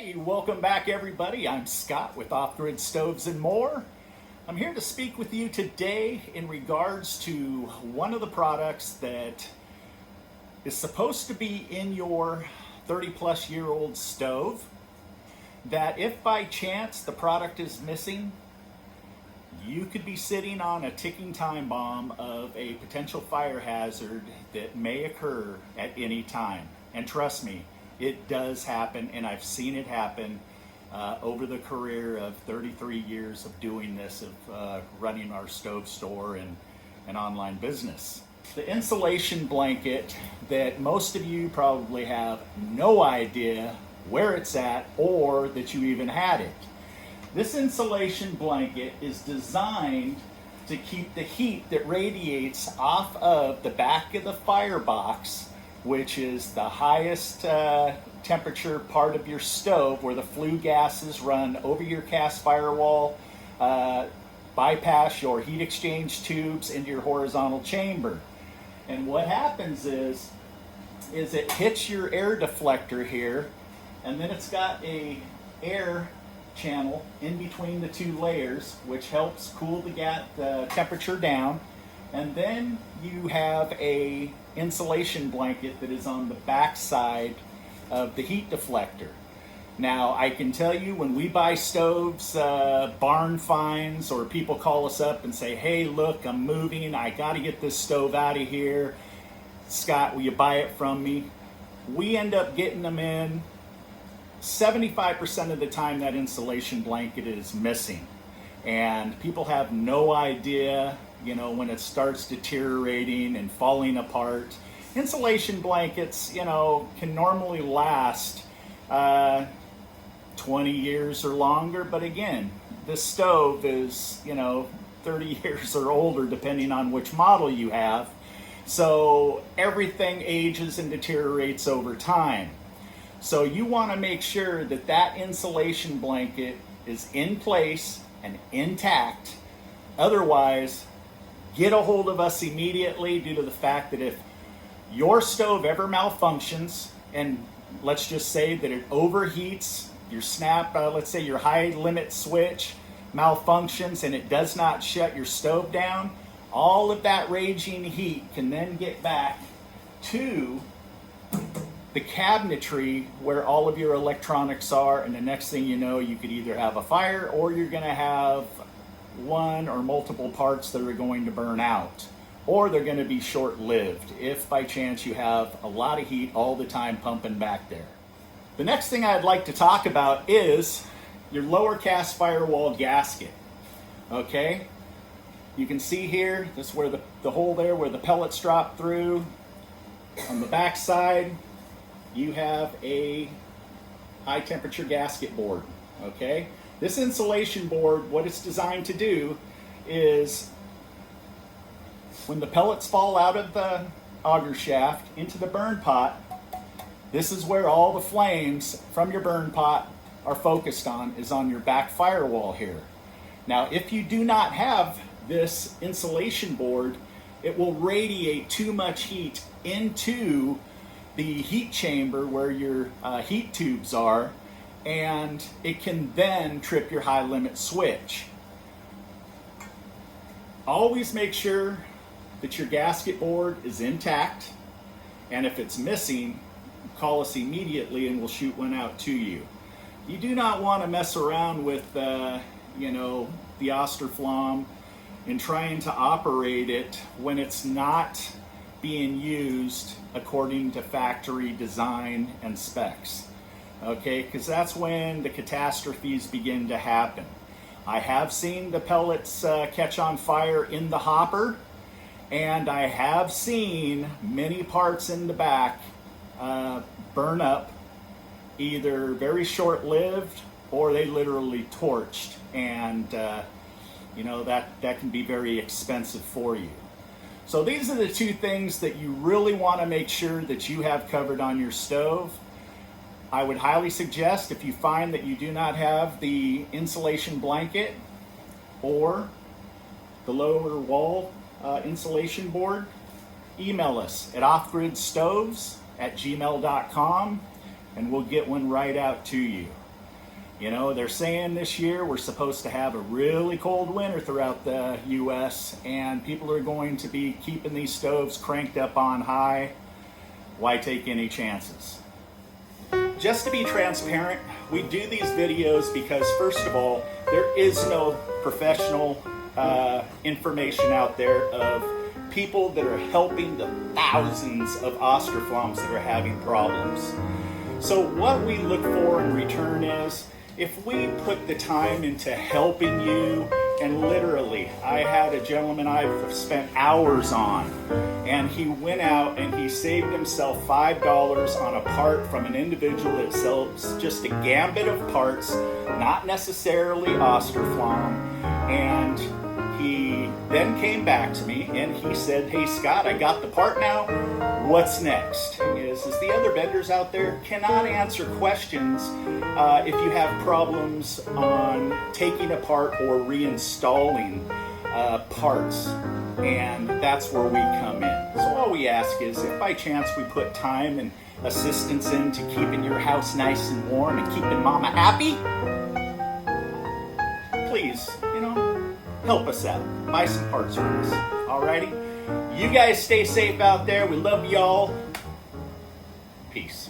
Hey, welcome back everybody. I'm Scott with Off-Grid Stoves and More. I'm here to speak with you today in regards to one of the products that is supposed to be in your 30-plus year old stove, that if by chance the product is missing, you could be sitting on a ticking time bomb of a potential fire hazard that may occur at any time. And trust me, it does happen, and I've seen it happen over the career of 33 years of doing this, of running our stove store and an online business. The insulation blanket that most of you probably have no idea where it's at or that you even had it. This insulation blanket is designed to keep the heat that radiates off of the back of the firebox, which is the highest temperature part of your stove, where the flue gases run over your cast firewall, bypass your heat exchange tubes into your horizontal chamber. And what happens is it hits your air deflector here, and then it's got a air channel in between the two layers, which helps cool the temperature down. And then you have a insulation blanket that is on the back side of the heat deflector. Now, I can tell you, when we buy stoves, barn finds, or people call us up and say, hey, look, I'm moving, I got to get this stove out of here. Scott, will you buy it from me? We end up getting them in. 75% of the time that insulation blanket is missing. And people have no idea, when it starts deteriorating and falling apart. Insulation blankets, can normally last 20 years or longer. But again, this stove is, 30 years or older, depending on which model you have. So everything ages and deteriorates over time. So you want to make sure that that insulation blanket is in place and intact. Otherwise, get a hold of us immediately, due to the fact that if your stove ever malfunctions, and let's just say that it overheats, your let's say your high limit switch malfunctions and it does not shut your stove down, all of that raging heat can then get back to the cabinetry where all of your electronics are, and the next thing you know, you could either have a fire or you're going to have one or multiple parts that are going to burn out, or they're going to be short-lived if by chance you have a lot of heat all the time pumping back there. The next thing I'd like to talk about is your lower cast firewall gasket. Okay, you can see here, this is where the hole there where the pellets drop through. On the back side, you have a high temperature gasket board. Okay, this insulation board, what it's designed to do is, when the pellets fall out of the auger shaft into the burn pot, this is where all the flames from your burn pot are focused on, is on your back firewall here. Now, if you do not have this insulation board, it will radiate too much heat into the heat chamber where your heat tubes are, and it can then trip your high limit switch. Always make sure that your gasket board is intact, and if it's missing, call us immediately and we'll shoot one out to you. You do not want to mess around with the Austroflamm and trying to operate it when it's not being used according to factory design and specs. Okay, because that's when the catastrophes begin to happen. I have seen the pellets catch on fire in the hopper, and I have seen many parts in the back burn up, either very short-lived or they literally torched, and that can be very expensive for you. So these are the two things that you really want to make sure that you have covered on your stove. I would highly suggest, if you find that you do not have the insulation blanket or the lower wall insulation board, email us at offgridstoves@gmail.com and we'll get one right out to you. You know, they're saying this year we're supposed to have a really cold winter throughout the US, and people are going to be keeping these stoves cranked up on high. Why take any chances? Just to be transparent, we do these videos because, first of all, there is no professional information out there of people that are helping the thousands of Austroflamms that are having problems. So what we look for in return is, if we put the time into helping you, and literally, I had a gentleman I've spent hours on, and he went out and he saved himself $5 on a part from an individual that sells just a gambit of parts, not necessarily Austroflamm, and he then came back to me and he said, "Hey Scott, I got the part now. What's next?" Is the other vendors out there cannot answer questions if you have problems on taking apart or reinstalling parts, and that's where we come in. So all we ask is, if by chance we put time and assistance into keeping your house nice and warm and keeping mama happy, please, help us out. Buy some parts from us. Alrighty? You guys stay safe out there. We love y'all. Peace.